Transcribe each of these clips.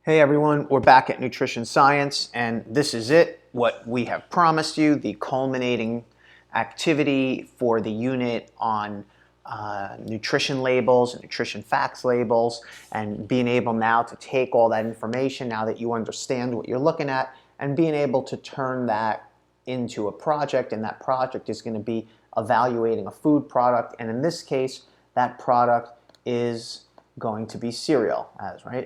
Hey everyone, we're back at Nutrition Science, and this is it, what we have promised you, the culminating activity for the unit on nutrition labels and nutrition facts labels, and being able now to take all that information, now that you understand what you're looking at, and being able to turn that into a project, and that project is going to be evaluating a food product, and in this case, that product is going to be cereal,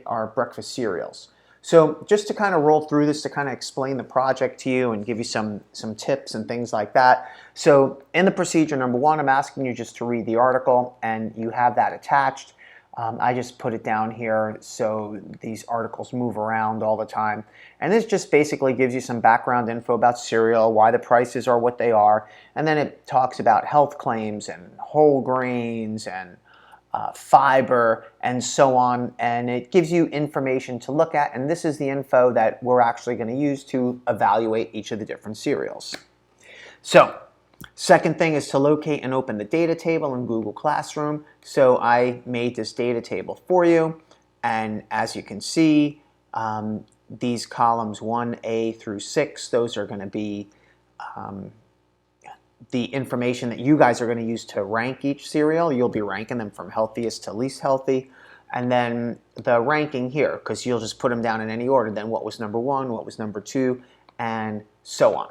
our breakfast cereals. So just to kind of roll through this, to kind of explain the project to you and give you some tips and things like that. So in the procedure number one, I'm asking you just to read the article, and you have that attached. I just put it down here so these articles move around all the time. And this just basically gives you some background info about cereal, why the prices are what they are, and then it talks about health claims and whole grains and fiber and so on, and it gives you information to look at, and this is the info that we're actually going to use to evaluate each of the different cereals. So second thing is to locate and open the data table in Google Classroom. So I made this data table for you, and as you can see, these columns 1A through 6, those are going to be the information that you guys are going to use to rank each cereal. You'll be ranking them from healthiest to least healthy. And then the ranking here, because you'll just put them down in any order, then what was number 1, what was number 2, and so on.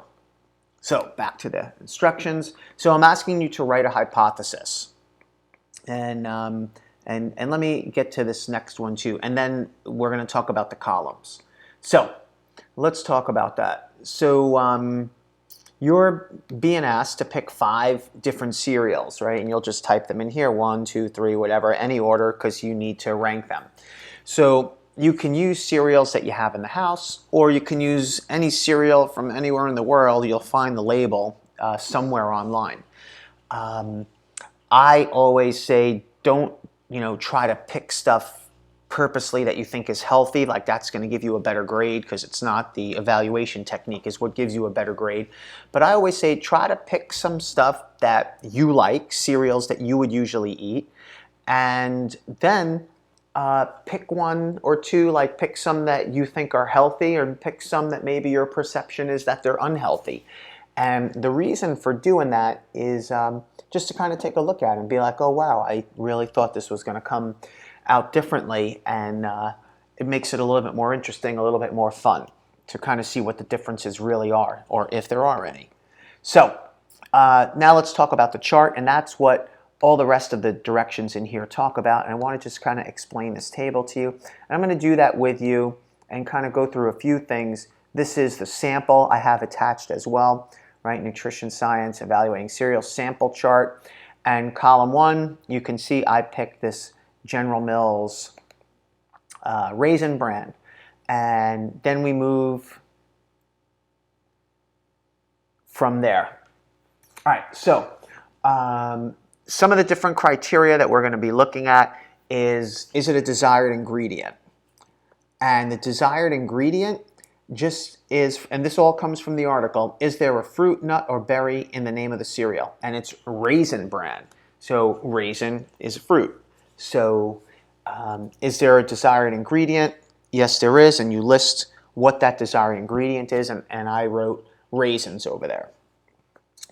So back to the instructions. So I'm asking you to write a hypothesis. And let me get to this next one too. And then we're going to talk about the columns. So let's talk about that. So you're being asked to pick 5 different cereals, right? And you'll just type them in here, 1, 2, 3, whatever, any order, because you need to rank them. So you can use cereals that you have in the house, or you can use any cereal from anywhere in the world. You'll find the label somewhere online. I always say don't, try to pick stuff purposely that you think is healthy, like that's going to give you a better grade, because it's not. The evaluation technique is what gives you a better grade. But I always say try to pick some stuff that you like, cereals that you would usually eat, and then pick 1 or 2, like pick some that you think are healthy, or pick some that maybe your perception is that they're unhealthy. And the reason for doing that is just to kind of take a look at it and be like, oh wow, I really thought this was going to come out differently, and it makes it a little bit more interesting, a little bit more fun to kind of see what the differences really are, or if there are any. So now let's talk about the chart, and that's what all the rest of the directions in here talk about, and I want to just kind of explain this table to you. And I'm going to do that with you and kind of go through a few things. This is the sample I have attached as well, right? Nutrition Science Evaluating Cereal Sample Chart. And column 1, you can see I picked this General Mills Raisin Bran, and then we move from there. All right, so some of the different criteria that we're going to be looking at is it a desired ingredient? And the desired ingredient just is, and this all comes from the article, is there a fruit, nut, or berry in the name of the cereal? And it's Raisin Bran. So raisin is a fruit. So is there a desired ingredient? Yes, there is, and you list what that desired ingredient is, and I wrote raisins over there.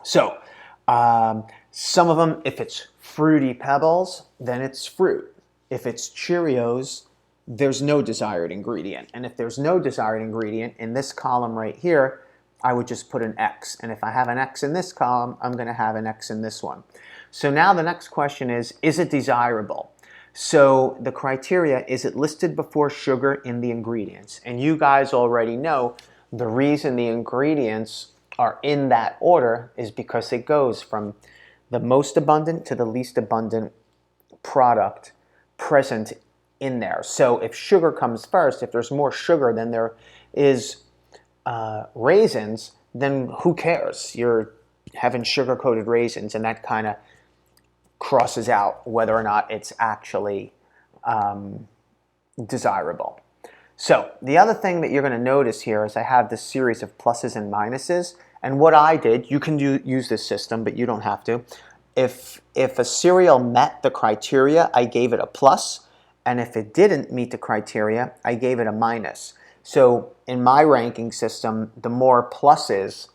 So some of them, if it's Fruity Pebbles, then it's fruit. If it's Cheerios, there's no desired ingredient. And if there's no desired ingredient in this column right here, I would just put an X. And if I have an X in this column, I'm going to have an X in this one. So now the next question is it desirable? So the criteria, is it listed before sugar in the ingredients? And you guys already know the reason the ingredients are in that order is because it goes from the most abundant to the least abundant product present in there. So if sugar comes first, if there's more sugar than there is raisins, then who cares? You're having sugar-coated raisins, and that kind of crosses out whether or not it's actually desirable. So the other thing that you're going to notice here is I have this series of pluses and minuses, and what I did, you can use this system, but you don't have to. If a cereal met the criteria, I gave it a plus, and if it didn't meet the criteria, I gave it a minus. So in my ranking system, the more pluses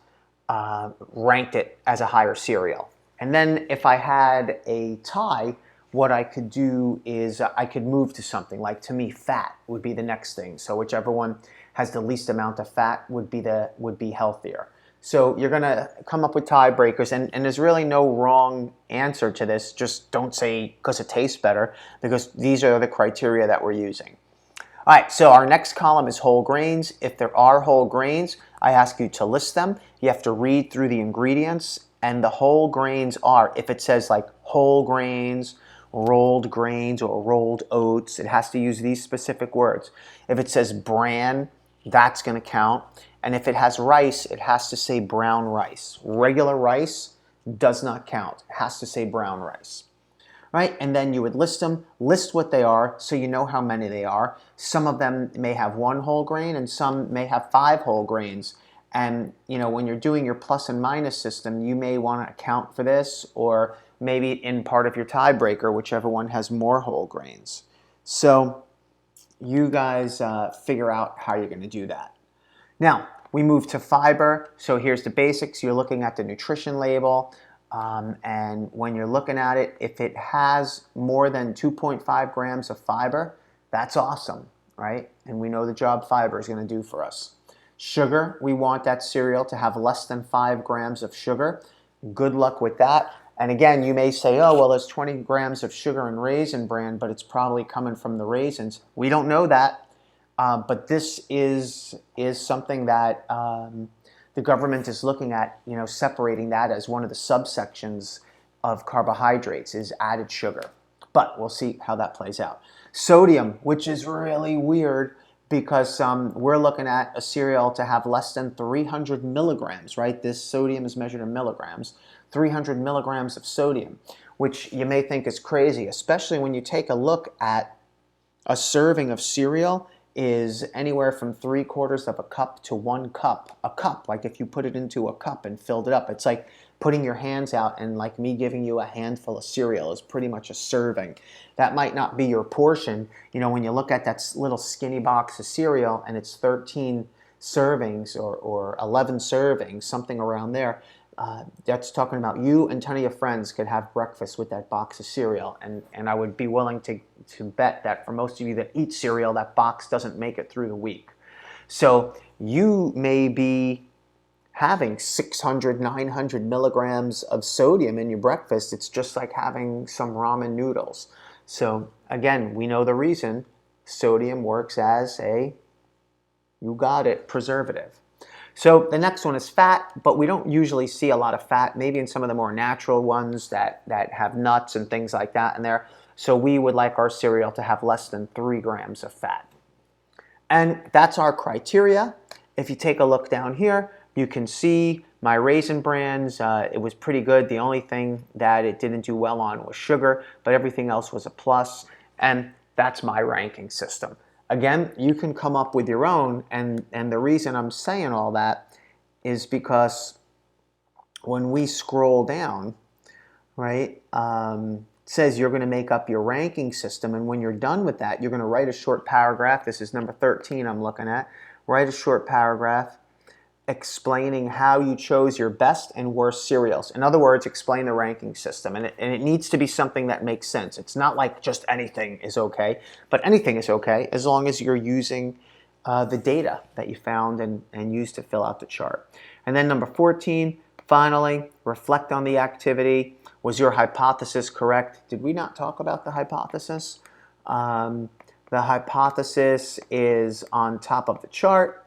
ranked it as a higher cereal. And then if I had a tie, what I could do is I could move to something like, to me, fat would be the next thing. So whichever one has the least amount of fat would be healthier. So you're going to come up with tiebreakers, and there's really no wrong answer to this. Just don't say because it tastes better, because these are the criteria that we're using. All right, so our next column is whole grains. If there are whole grains, I ask you to list them. You have to read through the ingredients, and the whole grains are, if it says like whole grains, rolled grains, or rolled oats, it has to use these specific words. If it says bran, that's going to count. And if it has rice, it has to say brown rice. Regular rice does not count. It has to say brown rice. Right? And then you would list them, list what they are so you know how many they are. Some of them may have one whole grain and some may have 5 whole grains. And when you're doing your plus and minus system, you may want to account for this, or maybe in part of your tiebreaker, whichever one has more whole grains. So you guys figure out how you're going to do that. Now, we move to fiber. So here's the basics. You're looking at the nutrition label. And when you're looking at it, if it has more than 2.5 grams of fiber, that's awesome, right? And we know the job fiber is going to do for us. Sugar, we want that cereal to have less than 5 grams of sugar. Good luck with that. And again, you may say, oh, well, there's 20 grams of sugar in Raisin Bran, but it's probably coming from the raisins. We don't know that, but this is something that the government is looking at, separating that as one of the subsections of carbohydrates is added sugar. But we'll see how that plays out. Sodium, which is really weird because we're looking at a cereal to have less than 300 milligrams, right? This sodium is measured in milligrams. 300 milligrams of sodium, which you may think is crazy, especially when you take a look at a serving of cereal is anywhere from 3/4 of a cup to 1 cup. A cup, like if you put it into a cup and filled it up, it's like putting your hands out, and like me giving you a handful of cereal is pretty much a serving. That might not be your portion. When you look at that little skinny box of cereal and it's 13 servings or 11 servings, something around there, that's talking about you and 10 of your friends could have breakfast with that box of cereal. And I would be willing to bet that for most of you that eat cereal, that box doesn't make it through the week. So you may be having 600, 900 milligrams of sodium in your breakfast. It's just like having some ramen noodles. So again, we know the reason. Sodium works as you got it, preservative. So the next one is fat, but we don't usually see a lot of fat, maybe in some of the more natural ones that have nuts and things like that in there. So we would like our cereal to have less than 3 grams of fat. And that's our criteria. If you take a look down here, you can see my Raisin Brans. It was pretty good. The only thing that it didn't do well on was sugar, but everything else was a plus. And that's my ranking system. Again, you can come up with your own, and the reason I'm saying all that is because when we scroll down, right, it says you're going to make up your ranking system, and when you're done with that, you're going to write a short paragraph. This is number 13 I'm looking at. Write a short paragraph explaining how you chose your best and worst cereals. In other words, explain the ranking system. And it needs to be something that makes sense. It's not like just anything is okay, but anything is okay as long as you're using the data that you found and used to fill out the chart. And then number 14, finally, reflect on the activity. Was your hypothesis correct? Did we not talk about the hypothesis? The hypothesis is on top of the chart.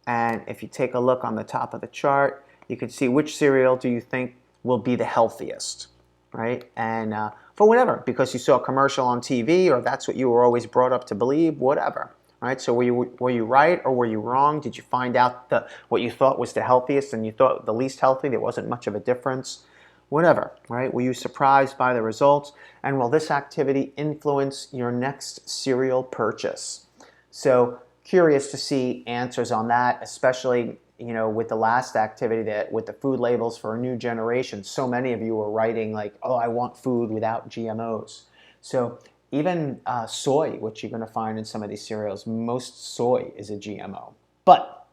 And if you take a look on the top of the chart, you can see which cereal do you think will be the healthiest, right? And for whatever, because you saw a commercial on TV, or that's what you were always brought up to believe, whatever, right? So were you right or were you wrong? Did you find out what you thought was the healthiest and you thought the least healthy? There wasn't much of a difference. Whatever, right? Were you surprised by the results? And will this activity influence your next cereal purchase? So curious to see answers on that, especially with the last activity that with the food labels for a new generation. So many of you were writing like, oh, I want food without GMOs. So even soy, which you're going to find in some of these cereals. Most soy is a GMO. But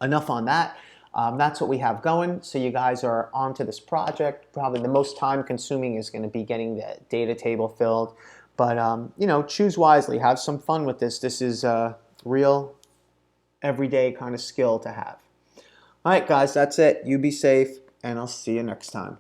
enough on that. That's what we have going. So you guys are onto this project. Probably the most time consuming is going to be getting the data table filled. But, you know, choose wisely. Have some fun with this. This is a real everyday kind of skill to have. All right, guys, that's it. You be safe, and I'll see you next time.